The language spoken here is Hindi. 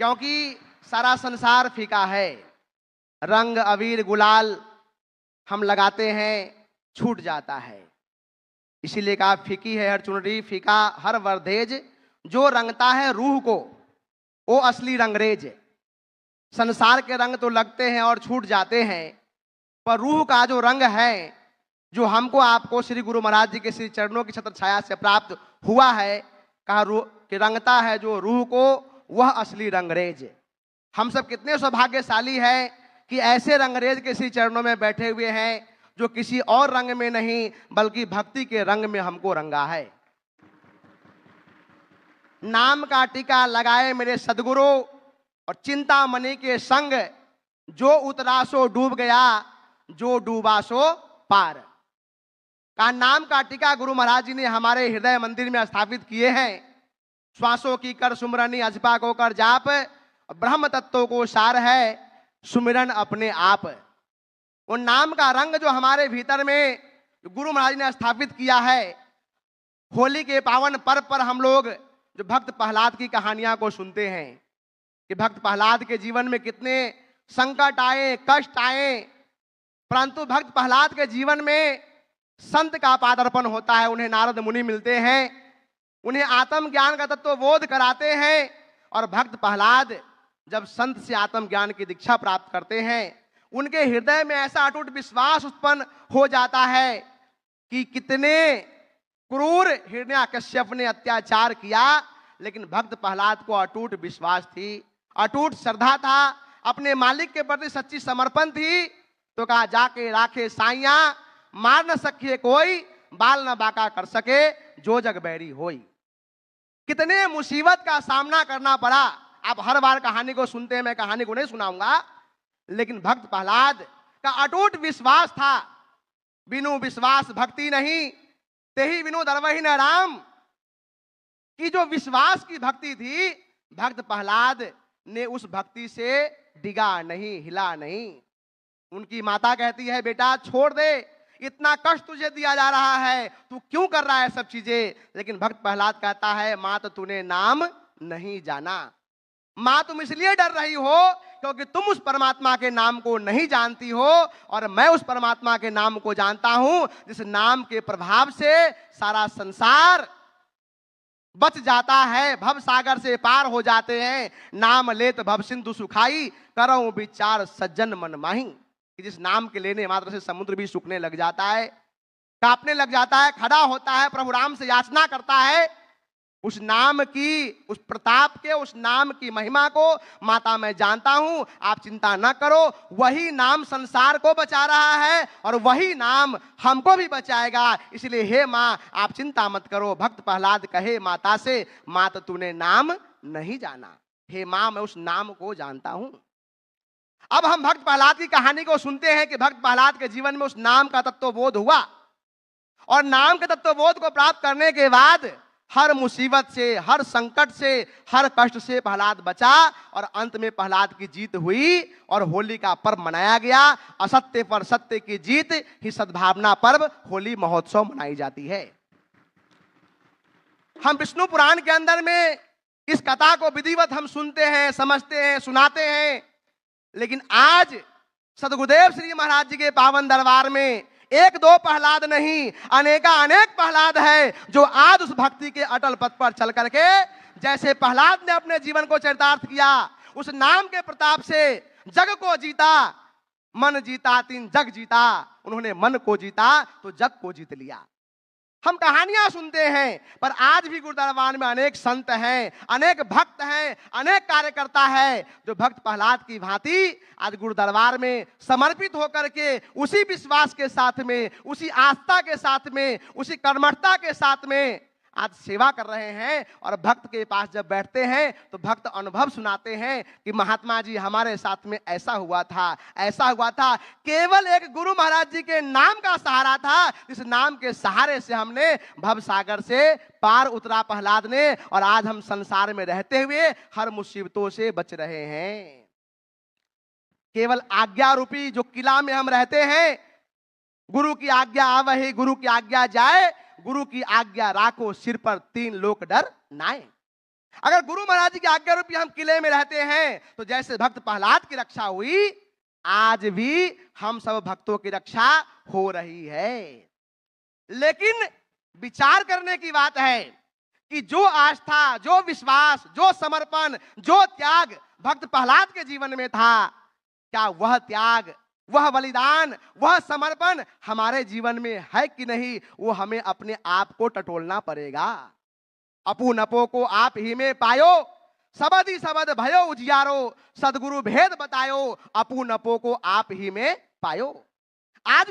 क्योंकि सारा संसार फीका है। रंग अबीर गुलाल हम लगाते हैं, छूट जाता है। इसीलिए कहा फीकी है हर चुनरी, फीका हर वर्देज। जो रंगता है रूह को वो असली रंगरेज। संसार के रंग तो लगते हैं और छूट जाते हैं, पर रूह का जो रंग है, जो हमको आपको श्री गुरु महाराज जी के श्री चरणों की छत्र छाया से प्राप्त हुआ है, कहा रूह कि रंगता है जो रूह को वह असली रंगरेज। हम सब कितने सौभाग्यशाली हैं कि ऐसे रंगरेज के श्री चरणों में बैठे हुए हैं, जो किसी और रंग में नहीं बल्कि भक्ति के रंग में हमको रंगा है। नाम का टीका लगाए मेरे सदगुरु और चिंतामणि के संग, जो उतरा सो डूब गया, जो डूबा सो पार। का नाम का टीका गुरु महाराज जी ने हमारे हृदय मंदिर में स्थापित किए हैं। श्वासों की कर सुमरनी अजपा को कर जाप, ब्रह्म तत्वों को सार है सुमिरन अपने आप। वो नाम का रंग जो हमारे भीतर में गुरु महाराज ने स्थापित किया है, होली के पावन पर्व पर हम लोग जो भक्त प्रहलाद की कहानियां को सुनते हैं कि भक्त प्रहलाद के जीवन में कितने संकट आए, कष्ट आए, परंतु भक्त प्रहलाद के जीवन में संत का पादार्पण होता है। उन्हें नारद मुनि मिलते हैं, उन्हें आत्मज्ञान का तत्व बोध कराते हैं, और भक्त प्रहलाद जब संत से आत्मज्ञान की दीक्षा प्राप्त करते हैं, उनके हृदय में ऐसा अटूट विश्वास उत्पन्न हो जाता है कि कितने क्रूर हिरण्याकश्यप ने अत्याचार किया, लेकिन भक्त प्रहलाद को अटूट विश्वास थी, अटूट श्रद्धा था, अपने मालिक के प्रति सच्ची समर्पण थी। तो कहा जाके राखे साइया, मार न सके कोई, बाल न बाका कर सके जो जग बैरी होई। कितने मुसीबत का सामना करना पड़ा। आप हर बार कहानी को सुनते हैं, मैं कहानी को नहीं सुनाऊंगा, लेकिन भक्त प्रहलाद का अटूट विश्वास था। बिनु विश्वास भक्ति नहीं, तेहि बिनु दरवहि न राम। की जो विश्वास की भक्ति थी, भक्त प्रहलाद ने उस भक्ति से डिगा नहीं, हिला नहीं। उनकी माता कहती है बेटा छोड़ दे, इतना कष्ट तुझे दिया जा रहा है, तू क्यों कर रहा है सब चीजें। लेकिन भक्त प्रहलाद कहता है मां तो तूने नाम नहीं जाना। मां तुम इसलिए डर रही हो क्योंकि तुम उस परमात्मा के नाम को नहीं जानती हो, और मैं उस परमात्मा के नाम को जानता हूं, जिस नाम के प्रभाव से सारा संसार बच जाता है, भव सागर से पार हो जाते हैं। नाम लेत भव सिंधु सुखाई, करो विचार सज्जन मन माही। कि जिस नाम के लेने मात्र से समुद्र भी सूखने लग जाता है, कांपने लग जाता है, खड़ा होता है, प्रभु राम से याचना करता है, उस नाम की, उस प्रताप के, उस नाम की महिमा को माता मैं जानता हूं, आप चिंता न करो। वही नाम संसार को बचा रहा है और वही नाम हमको भी बचाएगा, इसलिए हे मां आप चिंता मत करो। भक्त प्रहलाद कहे माता से, माता तूने नाम नहीं जाना, हे मां मैं उस नाम को जानता हूं। अब हम भक्त प्रहलाद की कहानी को सुनते हैं कि भक्त प्रहलाद के जीवन में उस नाम का तत्वबोध हुआ, और नाम के तत्वबोध को प्राप्त करने के बाद हर मुसीबत से, हर संकट से, हर कष्ट से प्रहलाद बचा, और अंत में प्रहलाद की जीत हुई और होली का पर्व मनाया गया। असत्य पर सत्य की जीत ही सद्भावना पर्व होली महोत्सव मनाई जाती है। हम विष्णु पुराण के अंदर में इस कथा को विधिवत हम सुनते हैं, समझते हैं, सुनाते हैं, लेकिन आज सदगुरुदेव श्री महाराज जी के पावन दरबार में एक दो प्रहलाद नहीं, अनेका अनेक प्रहलाद है, जो आज उस भक्ति के अटल पथ पर चल करके, जैसे प्रहलाद ने अपने जीवन को चरितार्थ किया, उस नाम के प्रताप से जग को जीता, मन जीता तीन जग जीता। उन्होंने मन को जीता तो जग को जीत लिया। हम कहानियां सुनते हैं, पर आज भी गुरुद्वार में अनेक संत हैं, अनेक भक्त हैं, अनेक कार्यकर्ता है, जो भक्त प्रहलाद की भांति आज गुरुद्वार में समर्पित होकर के उसी विश्वास के साथ में, उसी आस्था के साथ में, उसी कर्मठता के साथ में आज सेवा कर रहे हैं। और भक्त के पास जब बैठते हैं तो भक्त अनुभव सुनाते हैं कि महात्मा जी हमारे साथ में ऐसा हुआ था, ऐसा हुआ था। केवल एक गुरु महाराज जी के नाम का सहारा था, इस नाम के सहारे से हमने भव सागर से पार उतरा प्रहलाद ने, और आज हम संसार में रहते हुए हर मुसीबतों से बच रहे हैं। केवल आज्ञा रूपी जो किला में हम रहते हैं, गुरु की आज्ञा आवहि गुरु की आज्ञा जाए, गुरु की आज्ञा राखो सिर पर तीन लोक डर नाए। अगर गुरु महाराज जी की आज्ञा रूपी हम किले में रहते हैं तो जैसे भक्त प्रहलाद की रक्षा हुई, आज भी हम सब भक्तों की रक्षा हो रही है। लेकिन विचार करने की बात है कि जो आस्था, जो विश्वास, जो समर्पण, जो त्याग भक्त प्रहलाद के जीवन में था, क्या वह त्याग, वह बलिदान, वह समर्पण हमारे जीवन में है कि नहीं, वो हमें अपने आप को टटोलना पड़ेगा। अपू नपो को आप ही में पायो, सबद ही सबद भयो उजियारो, सदगुरु भेद बतायो, अपू नपो को आप ही में पायो। आज